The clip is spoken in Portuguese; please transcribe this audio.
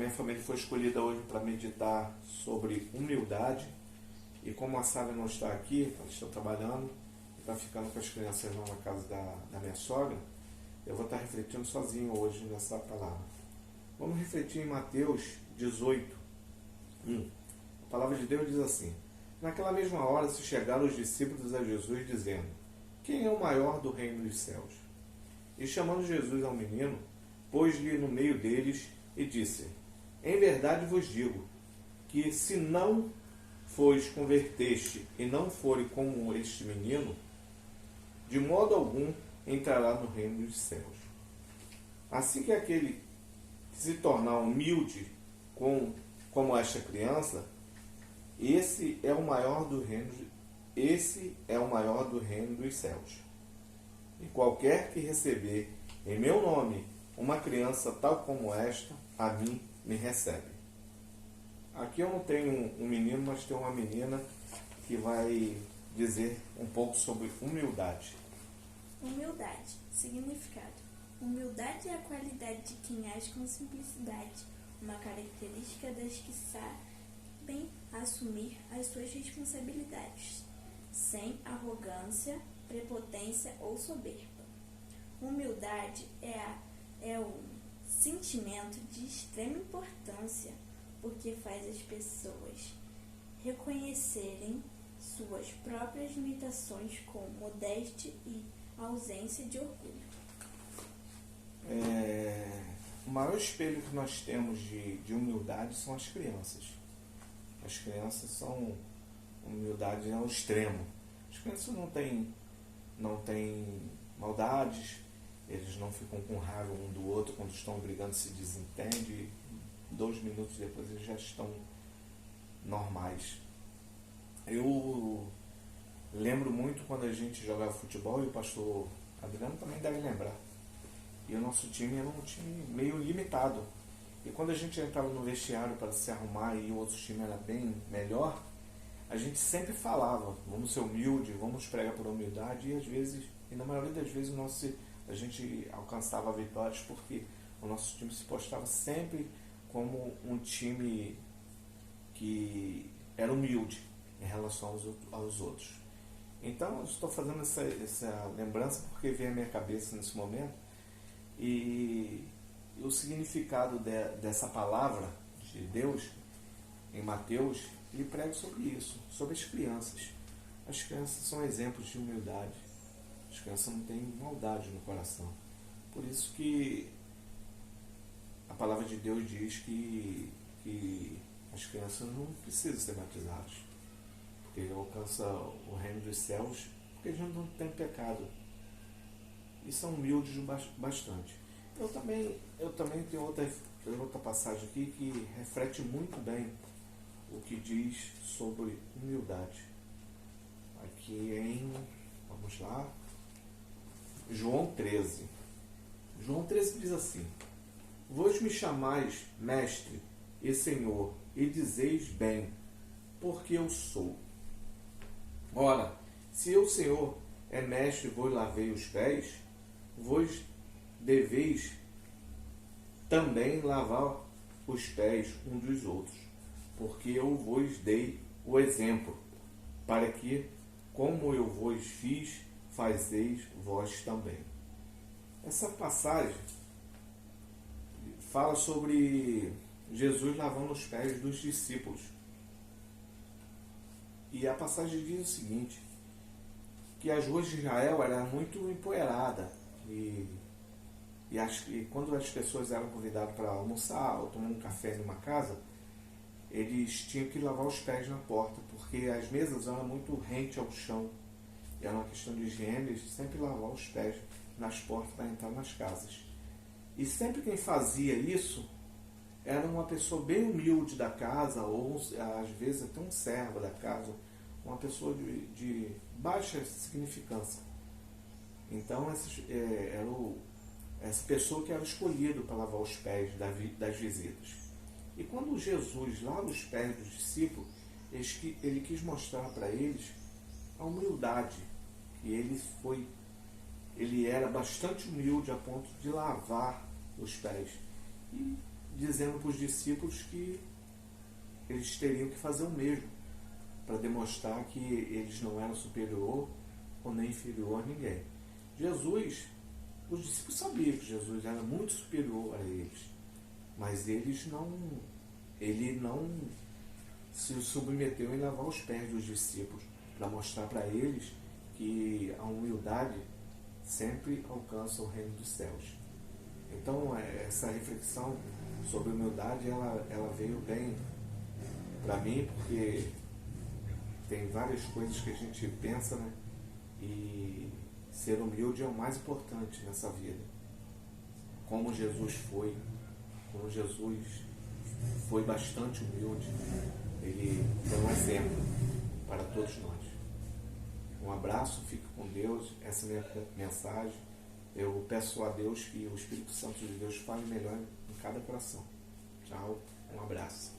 minha família foi escolhida hoje para meditar sobre humildade. E como a Sara não está aqui, ela está trabalhando, está ficando com as crianças lá na casa da minha sogra, eu vou estar refletindo sozinho hoje nessa palavra. Vamos refletir em Mateus 18, 1. A palavra de Deus diz assim: naquela mesma hora se chegaram os discípulos a Jesus, dizendo: quem é o maior do reino dos céus? E chamando Jesus ao menino, pôs-lhe no meio deles e disse: em verdade vos digo, que se não vos converteste e não fore como este menino, de modo algum entrará no reino dos céus. Assim que aquele que se tornar humilde como esta criança, esse é o maior do reino dos céus. E qualquer que receber em meu nome uma criança tal como esta, a mim me recebe. Aqui eu não tenho um menino, mas tenho uma menina que vai dizer um pouco sobre humildade. Humildade. Significado. Humildade é a qualidade de quem age com simplicidade, uma característica das que sabem assumir as suas responsabilidades, sem arrogância, prepotência ou soberba. Humildade é um sentimento de extrema importância, porque faz as pessoas reconhecerem suas próprias limitações com modéstia e ausência de orgulho. O maior espelho que nós temos de humildade são as crianças. As crianças são... humildade é um extremo. As crianças não têm maldades, eles não ficam com raiva um do outro quando estão brigando, se desentendem. 2 minutos depois eles já estão normais. Eu lembro muito quando a gente jogava futebol, e o pastor Adriano também deve lembrar. E o nosso time era um time meio limitado. E quando a gente entrava no vestiário para se arrumar e o outro time era bem melhor, a gente sempre falava: vamos ser humilde, vamos pregar por humildade. E na maioria das vezes a gente alcançava vitórias, porque o nosso time se postava sempre como um time que era humilde em relação aos outros. Então eu estou fazendo essa lembrança porque veio à minha cabeça nesse momento, e o significado dessa palavra de Deus em Mateus, ele prega sobre isso, sobre as crianças. As crianças são exemplos de humildade. As crianças não têm maldade no coração. Por isso que a palavra de Deus diz que as crianças não precisam ser batizadas, porque alcançam o reino dos céus, porque eles não têm pecado e são humildes bastante. Eu também tenho outra passagem aqui que reflete muito bem o que diz sobre humildade. Aqui vamos lá, João 13. João 13 diz assim: vós me chamais mestre e senhor, e dizeis bem, porque eu sou. Ora, se eu, Senhor, é mestre, vos lavei os pés, vós deveis também lavar os pés uns dos outros, porque eu vos dei o exemplo, para que, como eu vos fiz, fazeis vós também. Essa passagem fala sobre Jesus lavando os pés dos discípulos. E a passagem diz o seguinte: que as ruas de Israel eram muito empoeiradas, e quando as pessoas eram convidadas para almoçar ou tomar um café em uma casa, eles tinham que lavar os pés na porta, porque as mesas eram muito rente ao chão. E era uma questão de higiene, eles sempre lavavam os pés nas portas para entrar nas casas. E sempre quem fazia isso era uma pessoa bem humilde da casa, ou às vezes até um servo da casa, uma pessoa de baixa significância. Então essa pessoa que era escolhida para lavar os pés das visitas. E quando Jesus lava os pés dos discípulos, ele quis mostrar para eles a humildade, que ele era bastante humilde a ponto de lavar os pés. E dizendo para os discípulos que eles teriam que fazer o mesmo, para demonstrar que eles não eram superior ou nem inferior a ninguém. Os discípulos sabiam que Jesus era muito superior a eles, mas ele não se submeteu em lavar os pés dos discípulos, para mostrar para eles que a humildade sempre alcança o reino dos céus. Então, essa reflexão sobre humildade, ela veio bem para mim, porque tem várias coisas que a gente pensa, né? E ser humilde é o mais importante nessa vida. Como Jesus foi bastante humilde, ele foi um exemplo para todos nós. Um abraço, fique com Deus, essa é a minha mensagem. Eu peço a Deus que o Espírito Santo de Deus fale melhor em cada coração. Tchau, um abraço.